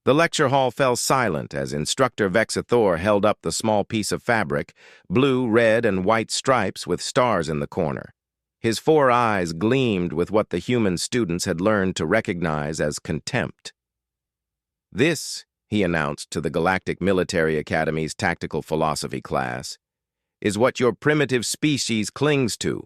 The lecture hall fell silent as Instructor Vexithor held up the small piece of fabric, blue, red, and white stripes with stars in the corner. His 4 eyes gleamed with what the human students had learned to recognize as contempt. "This," he announced to the Galactic Military Academy's Tactical Philosophy class, "is what your primitive species clings to.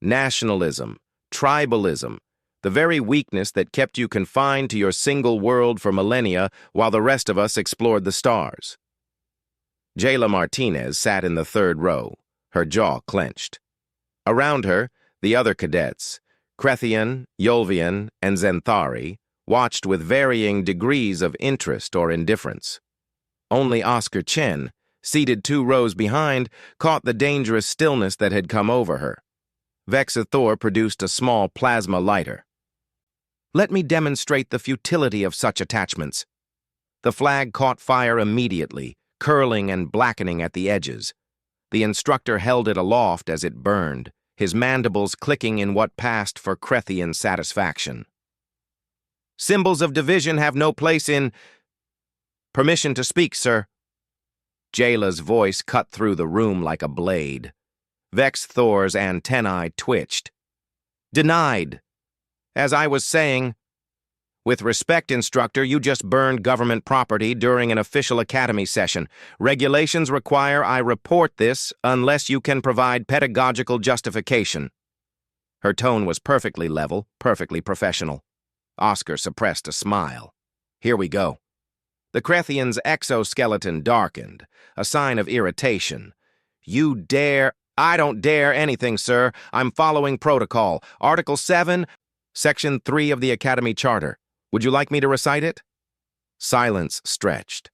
Nationalism, tribalism, the very weakness that kept you confined to your single world for millennia while the rest of us explored the stars." Jayla Martinez sat in the 3rd row, her jaw clenched. Around her, the other cadets, Krethian, Yolvian, and Zenthari, watched with varying degrees of interest or indifference. Only Oscar Chen, seated 2 rows behind, caught the dangerous stillness that had come over her. Vexithor produced a small plasma lighter. "Let me demonstrate the futility of such attachments." The flag caught fire immediately, curling and blackening at the edges. The instructor held it aloft as it burned, his mandibles clicking in what passed for Krethian satisfaction. "Symbols of division have no place in—" "Permission to speak, sir." Jayla's voice cut through the room like a blade. Vexithor's antennae twitched. "Denied. As I was saying, with respect, Instructor, you just burned government property during an official academy session. Regulations require I report this unless you can provide pedagogical justification." Her tone was perfectly level, perfectly professional. Oscar suppressed a smile. "Here we go." The Krethian's exoskeleton darkened, a sign of irritation. "You dare—" "I don't dare anything, sir. I'm following protocol. Article 7, Section 3 of the Academy Charter. Would you like me to recite it?" Silence stretched.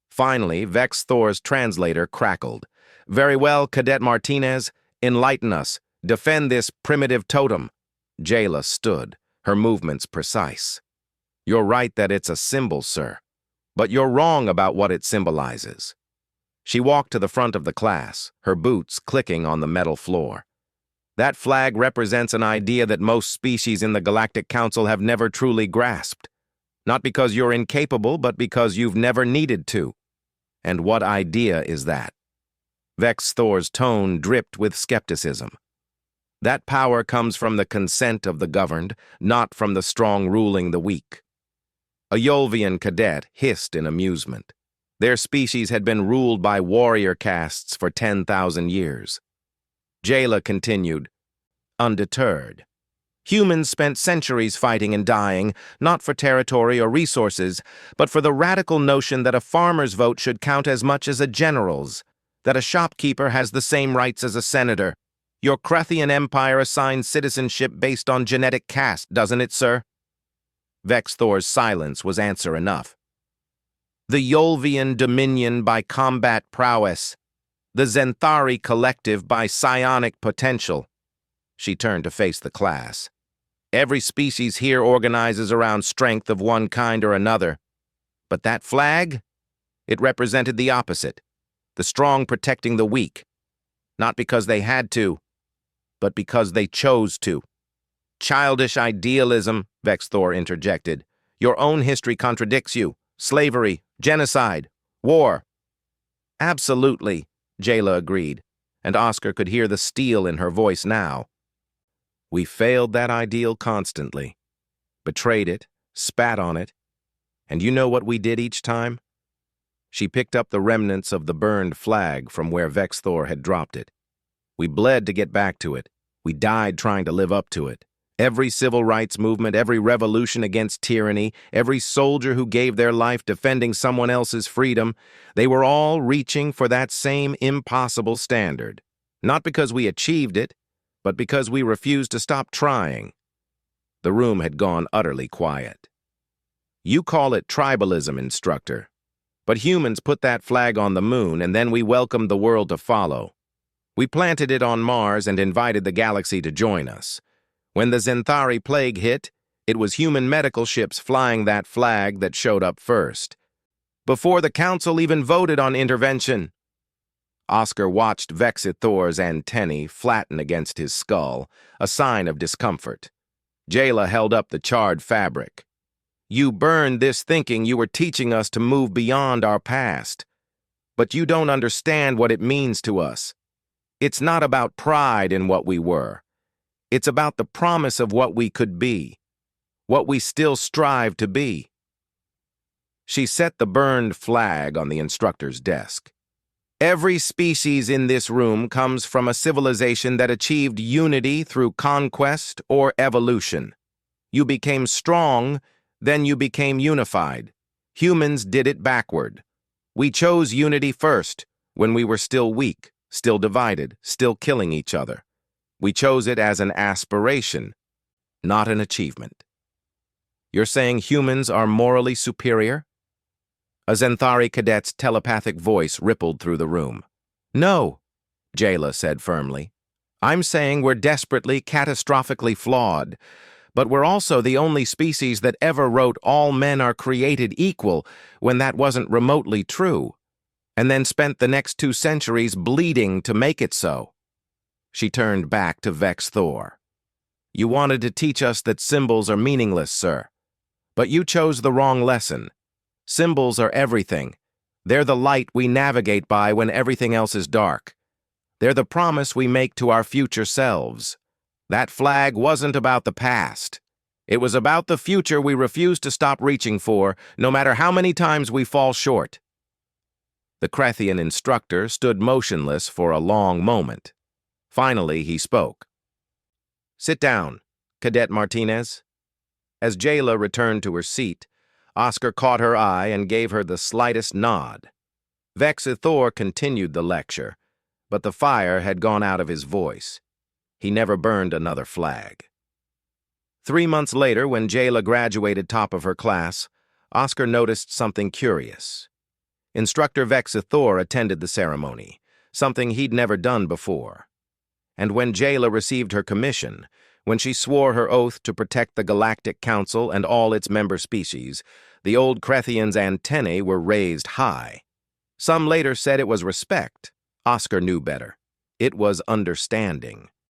Finally, Vexithor's translator crackled. "Very well, Cadet Martinez. Enlighten us. Defend this primitive totem." Jayla stood, her movements precise. "You're right that it's a symbol, sir. But you're wrong about what it symbolizes." She walked to the front of the class, her boots clicking on the metal floor. "That flag represents an idea that most species in the Galactic Council have never truly grasped. Not because you're incapable, but because you've never needed to." "And what idea is that?" Vexithor's tone dripped with skepticism. "That power comes from the consent of the governed, not from the strong ruling the weak." A Yolvian cadet hissed in amusement. Their species had been ruled by warrior castes for 10,000 years. Jayla continued, undeterred. "Humans spent centuries fighting and dying, not for territory or resources, but for the radical notion that a farmer's vote should count as much as a general's, that a shopkeeper has the same rights as a senator. Your Krethian empire assigns citizenship based on genetic caste, doesn't it, sir?" Vexithor's silence was answer enough. "The Yolvian dominion by combat prowess, the Zenthari collective by psionic potential." She turned to face the class. "Every species here organizes around strength of one kind or another. But that flag? It represented the opposite, the strong protecting the weak. Not because they had to, but because they chose to." "Childish idealism," Vexithor interjected. "Your own history contradicts you. Slavery, genocide, war." "Absolutely," Jayla agreed, and Oscar could hear the steel in her voice now. "We failed that ideal constantly, betrayed it, spat on it, and you know what we did each time?" She picked up the remnants of the burned flag from where Vexithor had dropped it. "We bled to get back to it. We died trying to live up to it. Every civil rights movement, every revolution against tyranny, every soldier who gave their life defending someone else's freedom, they were all reaching for that same impossible standard. Not because we achieved it, but because we refused to stop trying." The room had gone utterly quiet. "You call it tribalism, Instructor. But humans put that flag on the moon, and then we welcomed the world to follow. We planted it on Mars and invited the galaxy to join us. When the Zenthari plague hit, it was human medical ships flying that flag that showed up first. Before the Council even voted on intervention." Oscar watched Vexithor's antennae flatten against his skull, a sign of discomfort. Jayla held up the charred fabric. You burned this thinking you were teaching us to move beyond our past. But you don't understand what it means to us. It's not about pride in what we were. It's about the promise of what we could be, what we still strive to be. She set the burned flag on the instructor's desk. Every species in this room comes from a civilization that achieved unity through conquest or evolution. You became strong, then you became unified. Humans did it backward. We chose unity first, when we were still weak, still divided, still killing each other. We chose it as an aspiration, not an achievement. You're saying humans are morally superior? A Zenthari cadet's telepathic voice rippled through the room. No, Jayla said firmly. I'm saying we're desperately, catastrophically flawed, but we're also the only species that ever wrote all men are created equal when that wasn't remotely true, and then spent the next 2 centuries bleeding to make it so. She turned back to Vex Thor. You wanted to teach us that symbols are meaningless, sir. But you chose the wrong lesson. Symbols are everything. They're the light we navigate by when everything else is dark. They're the promise we make to our future selves. That flag wasn't about the past. It was about the future we refuse to stop reaching for, no matter how many times we fall short. The Krethian instructor stood motionless for a long moment. Finally, he spoke. Sit down, Cadet Martinez. As Jayla returned to her seat, Oscar caught her eye and gave her the slightest nod. Vex Thor continued the lecture, but the fire had gone out of his voice. He never burned another flag. 3 months later, when Jayla graduated top of her class, Oscar noticed something curious. Instructor Vex Thor attended the ceremony, something he'd never done before. And when Jayla received her commission, when she swore her oath to protect the Galactic Council and all its member species, the old Krethian's antennae were raised high. Some later said it was respect. Oscar knew better. It was understanding.